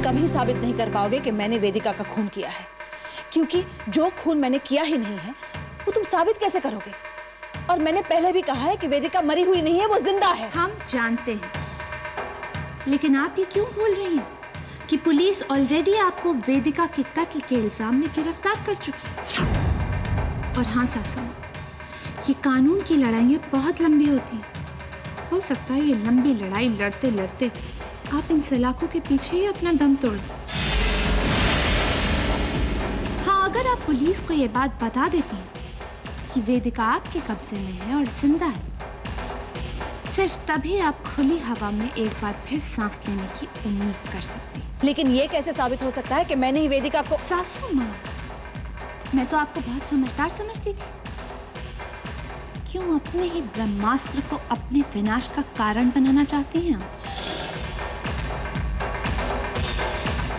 कभी साबित नहीं कर पाओगे कि मैंने वेदिका का खून किया है, क्योंकि जो खून मैंने किया ही नहीं है वो तुम साबित कैसे करोगे? और मैंने पहले भी कहा है कि वेदिका मरी हुई नहीं है, वो जिंदा है। हम जानते हैं, लेकिन आप ये क्यों बोल रही हैं कि पुलिस ऑलरेडी आपको वेदिका के कत्ल के इल्जाम में गिरफ्तार कर चुकी है। और हाँ सासू, ये कानून की लड़ाइयाँ बहुत लंबी होती हैं। हो सकता है ये लंबी लड़ाई लड़ते लड़ते आप इन सलाखों के पीछे ही अपना दम तोड़ दें। हाँ, अगर आप पुलिस को ये बात बता देती हैं कि वेदिका आपके कब्जे में है और जिंदा है, सिर्फ तभी आप खुली हवा में एक बार फिर सांस लेने की उम्मीद कर सकती हैं। लेकिन ये कैसे साबित हो सकता है कि मैंने ही वेदिका को? सासू माँ, मैं तो आपको बहुत समझदार समझती थी। क्यों अपने ही ब्रह्मास्त्र को अपने विनाश का कारण बनाना चाहती हैं आप?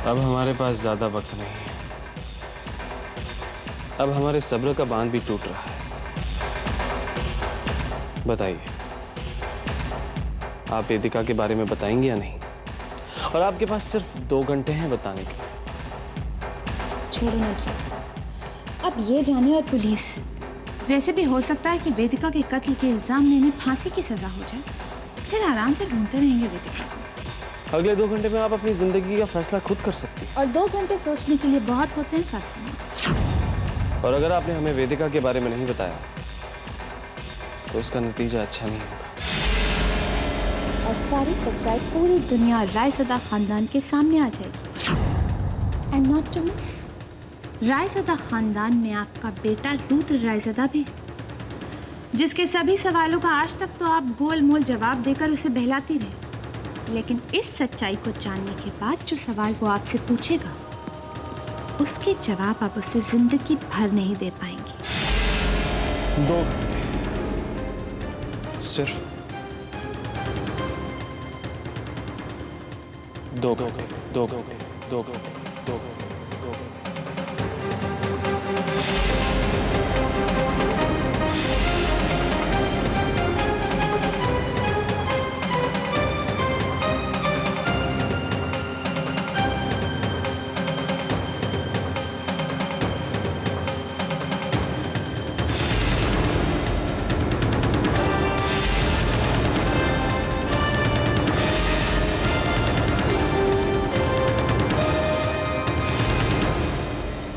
अब हमारे पास ज्यादा वक्त नहीं है। अब हमारे सब्र का बांध भी टूट रहा है। बताइए, आप वेदिका के बारे में बताएंगे या नहीं? और आपके पास सिर्फ 2 घंटे हैं बताने के लिए। छोड़ो ना ध्रुव, अब ये जाने और पुलिस, वैसे भी हो सकता है कि वेदिका के कत्ल के इल्जाम में इन्हें फांसी की सजा हो जाए, फिर आराम से ढूंढते रहेंगे वेदिका को। अगले 2 घंटे में आप अपनी जिंदगी का फैसला खुद कर सकती हैं। और 2 घंटे सोचने के लिए बहुत होते हैं सासू माँ। और अगर आपने हमें वेदिका के बारे में नहीं बताया तो इसका नतीजा अच्छा नहीं होगा। और सारी सच्चाई पूरी दुनिया रायसदा खानदान के सामने आ जाएगी। एंड नॉट टू मिस, रायसदा खानदान में आपका बेटा रुद्र रायसदा भी, जिसके सभी सवालों का आज तक तो आप गोल मोल जवाब देकर उसे बहलाती रहे, लेकिन इस सच्चाई को जानने के बाद जो सवाल वो आपसे पूछेगा उसके जवाब आप उसे जिंदगी भर नहीं दे पाएंगी। 2 घंटे सिर्फ 2 घंटे, 2 घंटे, 2 घंटे, 2 घंटे, 2 घंटे।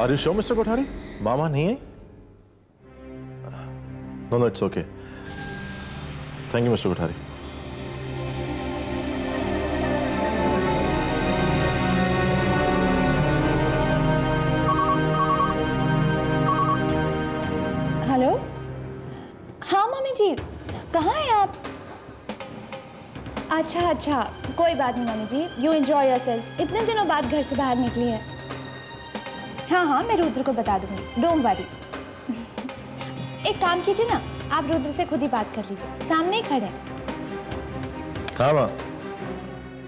Are you sure, Mr. Kothari? मामा नहीं है? No, no, it's okay. Thank you, Mr. Kothari. Hello, हाँ मम्मी जी, कहाँ हैं आप? अच्छा, कोई बात नहीं mummy ji, you enjoy yourself. इतने दिनों बाद घर से बाहर निकली है। हाँ, मैं रुद्र को बता दूंगी, डोंट वरी। एक काम कीजिए ना, आप रुद्र से खुद ही बात कर लीजिए, सामने ही खड़े हैं। हाँ माँ।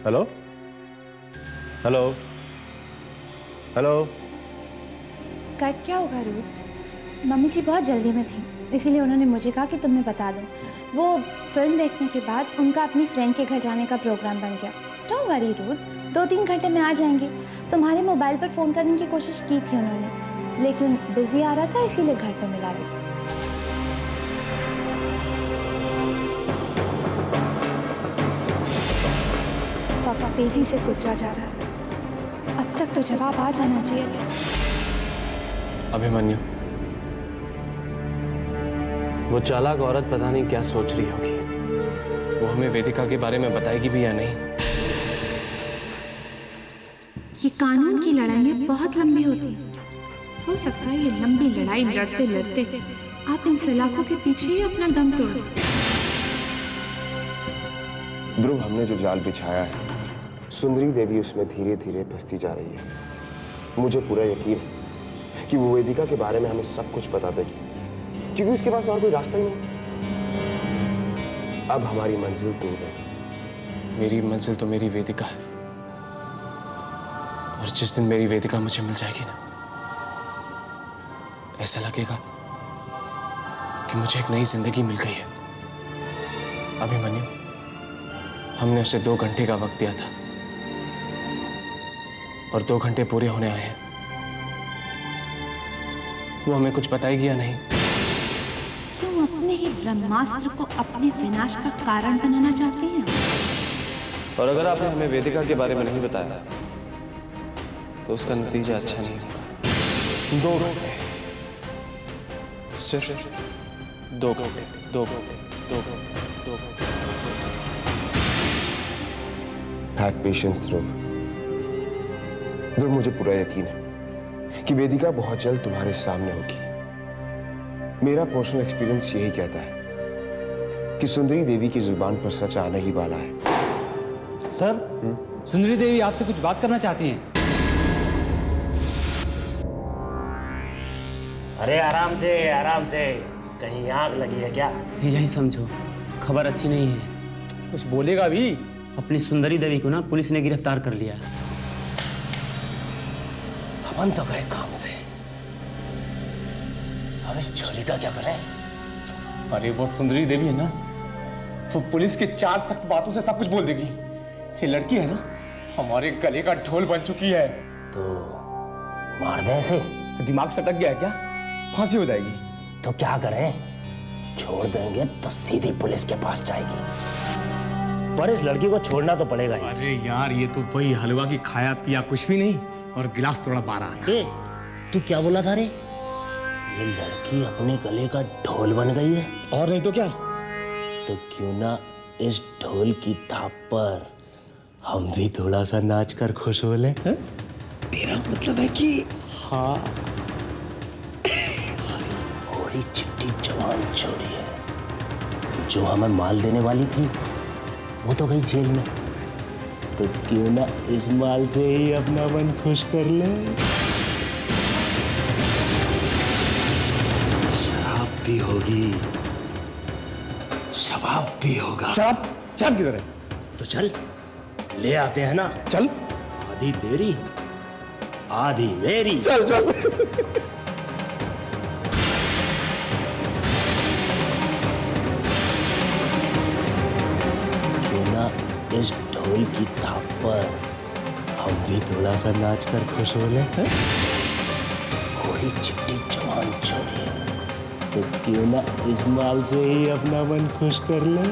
Hello, hello, hello. कट क्या होगा रुद्र? मम्मी जी बहुत जल्दी में थी, इसीलिए उन्होंने मुझे कहा कि तुम्हें बता दूं। वो फिल्म देखने के बाद उनका अपनी फ्रेंड के घर जाने का प्रोग्राम बन गया। डोंट वरी रुद्र, 2-3 घंटे में आ जाएंगे। तुम्हारे मोबाइल पर फ़ोन करने की कोशिश की थी उन्होंने, लेकिन बिजी आ रहा था, इसीलिए घर पर मिला लिया। पापा तेजी से गुजरा जा रहा है, अब तक तो जवाब आ जाना चाहिए। अभिमन्यु, वो चालाक औरत पता नहीं क्या सोच रही होगी। वो हमें वेदिका के बारे में बताएगी भी या नहीं। ये कानून की लड़ाइयाँ बहुत लंबी होती हैं। हो सकता है ये लंबी लड़ाई लड़ते लड़ते आप इन सलाखों के पीछे ही अपना दम तोड़ दो। ध्रुव, हमने जो जाल बिछाया है, सुंदरी देवी उसमें धीरे धीरे फंसती जा रही है। मुझे पूरा यकीन है कि वो वेदिका के बारे में हमें सब कुछ बता देगी, क्योंकि उसके पास और कोई रास्ता ही नहीं। अब हमारी मंजिल दूर है। मेरी मंजिल तो मेरी वेदिका है, और जिस दिन मेरी वेदिका मुझे मिल जाएगी ना, ऐसा लगेगा कि मुझे एक नई जिंदगी मिल गई है। अभिमन्यु, हमने उसे 2 घंटे का वक्त दिया था, और 2 घंटे पूरे होने आए हैं। वो हमें कुछ बताएगी या नहीं? क्यों अपने ही ब्रह्मास्त्र को अपने विनाश का कारण बनाना चाहते हैं? और अगर आपने हमें वेदिका के बारे में नहीं बताया तो उसका नतीजा अच्छा नहीं होगा। 2 घंटे, सिर्फ 2 घंटे, 2 घंटे, 2 घंटे, 2 घंटे। हैव पेशेंस ध्रुव। ध्रुव, मुझे पूरा यकीन है कि वेदिका बहुत जल्द तुम्हारे सामने होगी। मेरा पर्सनल एक्सपीरियंस यही कहता है कि सुंदरी देवी की जुबान पर सच आने ही वाला है। सर, सुंदरी देवी आपसे कुछ बात करना चाहती हैं। अरे आराम से, कहीं आग लगी है क्या? यही समझो, खबर अच्छी नहीं है। कुछ बोलेगा भी? अपनी सुंदरी देवी को ना पुलिस ने गिरफ्तार कर लिया। अपन तो गए काम से, अब इस छोरी का क्या करें? अरे वो सुंदरी देवी है ना, वो पुलिस की 4 सख्त बातों से सब कुछ बोल देगी। ये लड़की है ना, हमारे गले का ढोल बन चुकी है। तो मार दे इसे। दिमाग सटक गया है क्या? फांसी हो जाएगी। तो क्या करें? छोड़ देंगे तो सीधी पुलिस के पास जाएगी, पर इस लड़की को छोड़ना तो पड़ेगा ही। अरे यार, ये तो वही हलवा की खाया पिया कुछ भी नहीं और गिलास थोड़ा 12। तू क्या बोला था रे? ये लड़की अपने गले का ढोल बन गई है। और नहीं तो क्या? तो क्यों ना इस ढोल की थाप पर हम भी थोड़ा सा नाच कर खुश हो ले? तेरा मतलब है कि हाँ, भोली चिट्टी जवान छोरी है जो हमें माल देने वाली थी, वो तो गई जेल में। तो क्यों ना इस माल से ही अपना मन खुश कर ले? शराब भी होगी, शबाब भी होगा। शराब किधर है? तो चल ले आते हैं ना। चल। आधी तेरी आधी मेरी। चल। क्यों ना इस ढोल की थाप पर हम भी थोड़ा सा नाच कर खुश हो ले? भोली चिट्टी जवान छोरी है, तो क्यों ना इस माल से ही अपना मन खुश कर ले?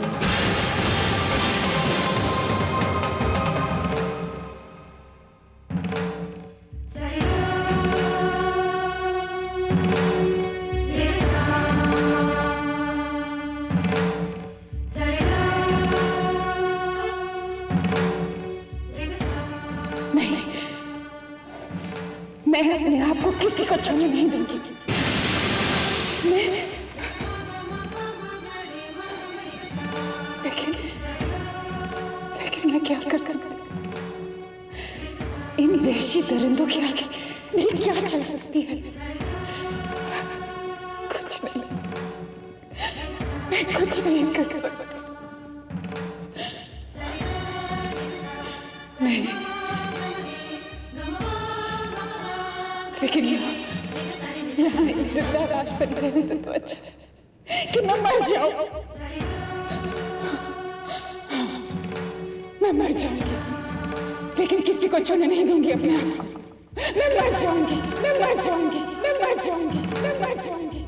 मैं अपने आप को किसी को छूने नहीं दूंगी। लेकिन मैं क्या कर सकती? इन वहशी दरिंदों के आगे मेरी क्या चल सकती है? कुछ नहीं, मैं कुछ नहीं कर सकती। नहीं, लेकिन यहाँ इनसे ज्यादा आज पर रहने से तो अच्छा कि मैं मर जाऊं। मैं मर जाऊंगी, लेकिन किसी को छूने नहीं दूंगी अपने आप को। मैं मर जाऊंगी, मैं मर जाऊंगी, मैं मर जाऊंगी, मैं मर जाऊंगी।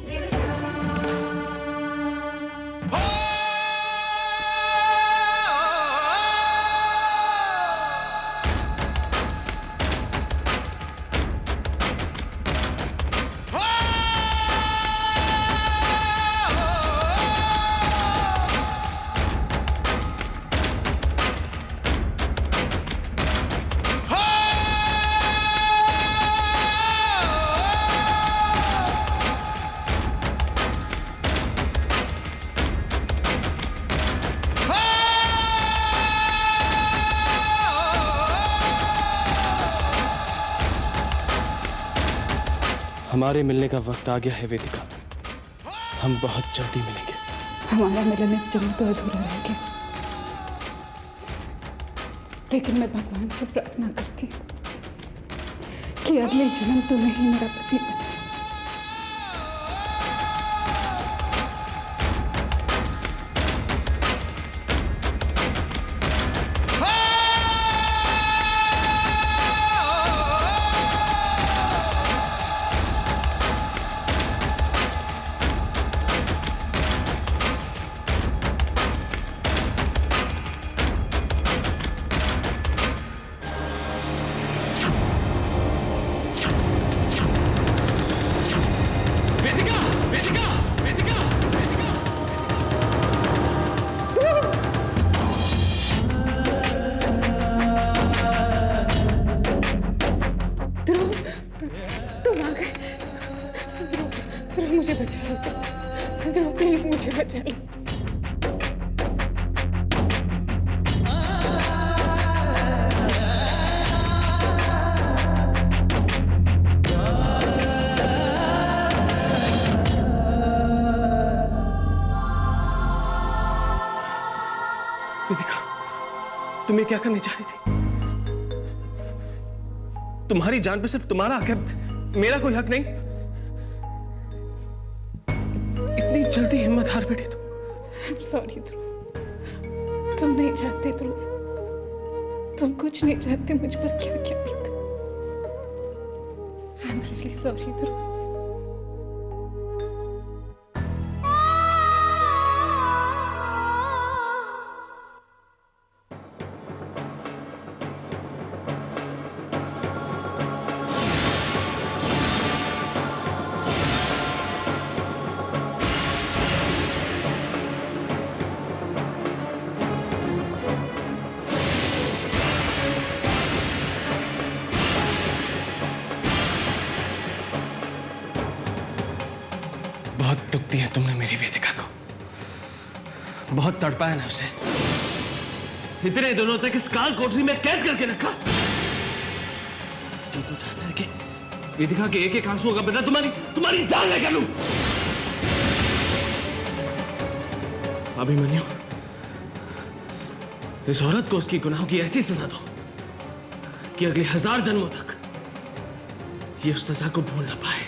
हमारे मिलने का वक्त आ गया है वेदिका। हम बहुत जल्दी मिलेंगे। हमारा मिलन इस जन्म तो अधूरा रह गया, लेकिन मैं भगवान से प्रार्थना करती हूँ कि अगले जन्म तुम्हें ही मेरा पति बने। मुझे बचा लो ध्रुव, प्लीज मुझे बचा लो। वेदिका, तुम ये क्या करने जा रही थी? तुम्हारी जान पे सिर्फ तुम्हारा हक है, मेरा कोई हक नहीं। इतनी जल्दी हिम्मत हार बैठी तुम। सॉरी ध्रुव, तुम नहीं जानते ध्रुव, तुम कुछ नहीं जानते मुझ पर क्या क्या बीता। आई एम रियली सॉरी ध्रुव। बहुत दुख दिया तुमने मेरी वेदिका को, बहुत तड़पाया ना उसे, इतने दिनों तक इस काल कोठरी में कैद करके रखा। जी तो चाहता है कि वेदिका के एक एक आंसू का बदला तुम्हारी जान लेकर लूं। अभिमन्यु, इस औरत को उसकी गुनाहों की ऐसी सजा दो कि अगले 1000 जन्मों तक ये उस सजा को भूल ना पाए।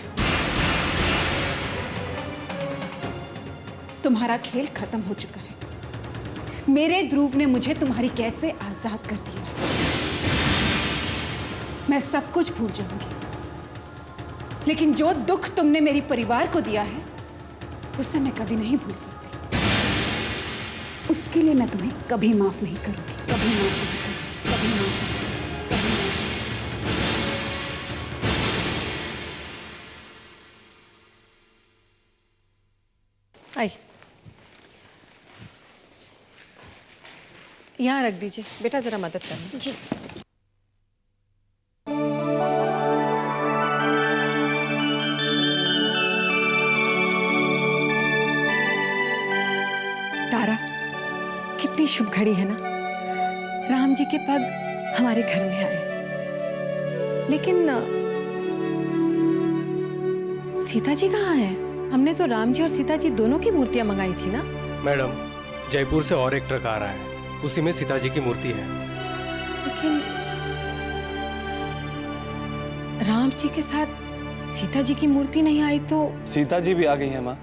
तुम्हारा खेल खत्म हो चुका है। मेरे ध्रुव ने मुझे तुम्हारी कैद से आजाद कर दिया है। मैं सब कुछ भूल जाऊंगी, लेकिन जो दुख तुमने मेरे परिवार को दिया है उससे मैं कभी नहीं भूल सकती। उसके लिए मैं तुम्हें कभी माफ नहीं करूंगी, कभी माफ नहीं करूंगी, कभी माफ नहीं करूंगी। आई, यहाँ रख दीजिए बेटा, जरा मदद करना। जी। तारा, कितनी शुभ घड़ी है ना, राम जी के पग हमारे घर में आए। लेकिन सीता जी कहाँ हैं? हमने तो राम जी और सीता जी दोनों की मूर्तियां मंगाई थी ना। मैडम, जयपुर से और एक ट्रक आ रहा है, उसी में सीता जी की मूर्ति है। लेकिन राम जी के साथ सीता जी की मूर्ति नहीं आई तो? सीता जी भी आ गई हैं माँ।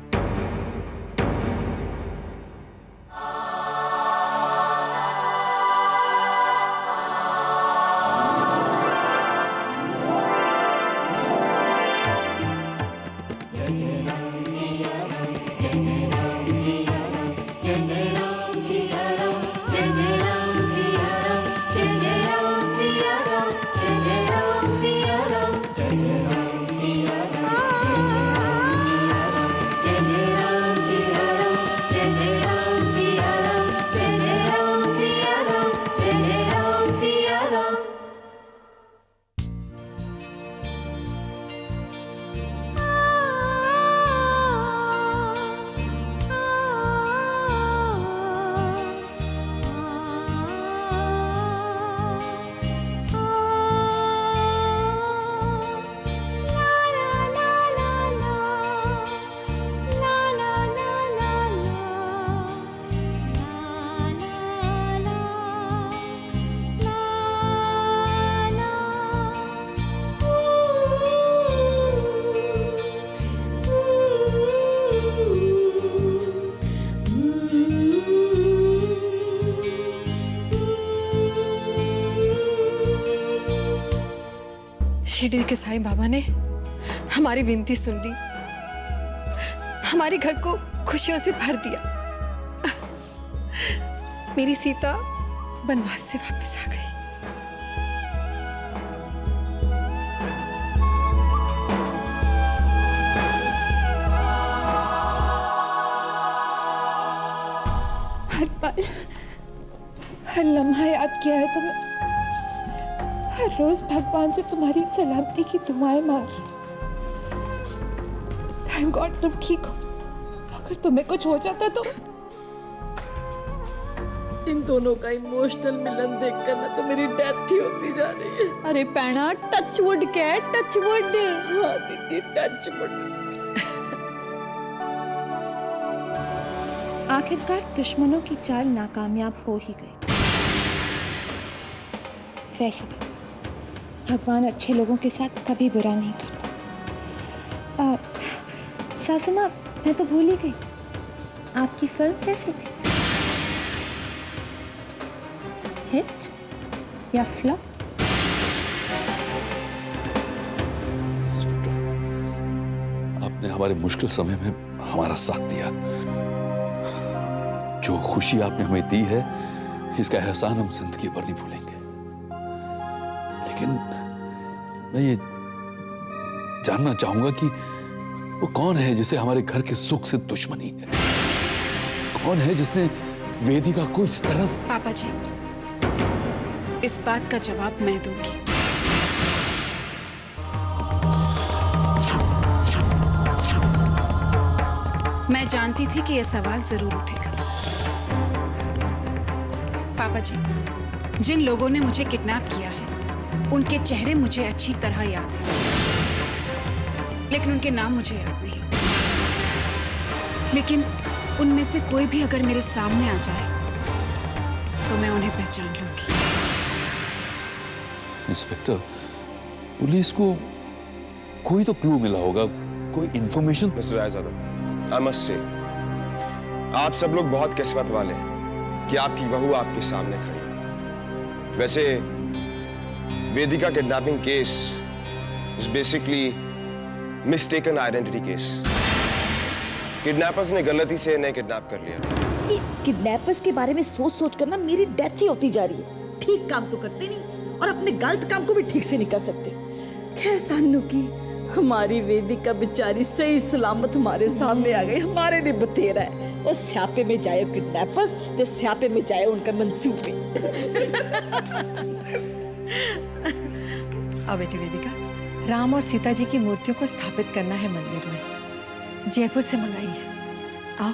शिरडी के साईं बाबा ने हमारी विनती सुन ली, हमारे घर को खुशियों से भर दिया। मेरी सीता वनवास से वापस आ गई। हर पल, हर लम्हा याद किया है तुम्हें। हर रोज भगवान से तुम्हारी सलामती की दुआएं मांगी। हर थैंक गॉड तुम ठीक हो। अगर तुम्हें कुछ हो जाता तो इन दोनों का इमोशनल मिलन देखकर ना तो मेरी डेथ ही होती जा रही है। अरे पैणा टच वुड क्या टच वुड। हाँ दीदी टच वुड। आखिरकार दुश्मनों की चाल नाकामयाब हो ही गई। वैसे भी भगवान अच्छे लोगों के साथ कभी बुरा नहीं करता। सासू माँ, मैं तो भूल ही गई, आपकी फिल्म कैसी थी? हिट या फ्लॉप? आपने हमारे मुश्किल समय में हमारा साथ दिया। जो खुशी आपने हमें दी है, इसका एहसान हम जिंदगी भर नहीं भूलेंगे। लेकिन मैं ये जानना चाहूंगा कि वो कौन है जिसे हमारे घर के सुख से दुश्मनी है? कौन है जिसने वेदिका को इस तरह से? पापा जी, इस बात का जवाब मैं दूंगी। मैं जानती थी कि यह सवाल जरूर उठेगा। पापा जी, जिन लोगों ने मुझे किडनैप किया है उनके चेहरे मुझे अच्छी तरह याद है, लेकिन उनके नाम मुझे याद नहीं। लेकिन उनमें से कोई भी अगर मेरे सामने आ जाए तो मैं उन्हें पहचान लूंगी। इंस्पेक्टर, पुलिस को कोई तो क्लू मिला होगा, कोई information? Mister Raizada, I must say आप सब लोग बहुत किस्मत वाले हैं कि आपकी बहू आपके सामने खड़ी है। वैसे Vedika kidnapping case is basically mistaken identity case. Kidnappers ने गलती से इन्हें किडनैप कर लिया। ये किडनैपर्स के बारे में सोच सोच कर ना मेरी डेथ ही होती जा रही है। ठीक काम तो करते नहीं और अपने गलत काम को भी ठीक से नहीं कर सकते। खैर सानू की हमारी वेदिका बेचारी सही सलामत हमारे सामने आ गई, हमारे लिए बतेरा है। और स्यापे में जाए किडनैपर्स, तो स्यापे में जाए उनका मंसूबे। अब बेटी वेदिका, राम और सीता जी की मूर्तियों को स्थापित करना है मंदिर में। जयपुर से मंगाई है, आओ।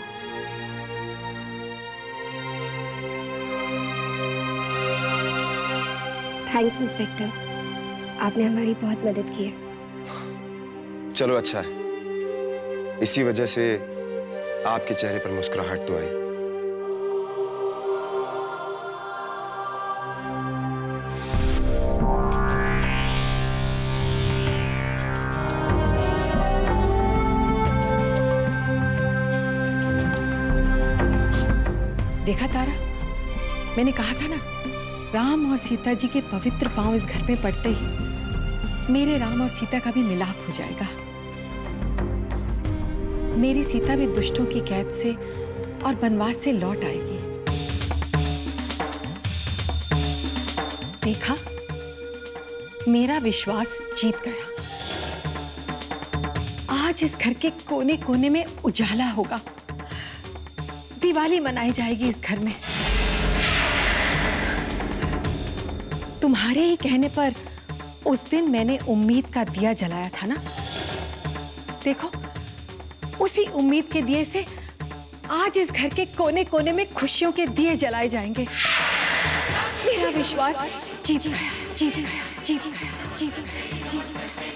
थैंक्स इंस्पेक्टर, आपने हमारी बहुत मदद की है। चलो अच्छा है, इसी वजह से आपके चेहरे पर मुस्कुराहट तो आई। देखा तारा, मैंने कहा था ना, राम और सीता जी के पवित्र पांव इस घर में पड़ते ही मेरे राम और सीता का भी मिलाप हो जाएगा। मेरी सीता भी दुष्टों की कैद से और वनवास से लौट आएगी। देखा, मेरा विश्वास जीत गया। आज इस घर के कोने कोने में उजाला होगा, दिवाली मनाई जाएगी इस घर में। तुम्हारे ही कहने पर उस दिन मैंने उम्मीद का दिया जलाया था ना। देखो, उसी उम्मीद के दिए से आज इस घर के कोने कोने में खुशियों के दिए जलाए जाएंगे। मेरा विश्वास जीत गया, जीत गया, जीत गया, जीत गया, जीत गया।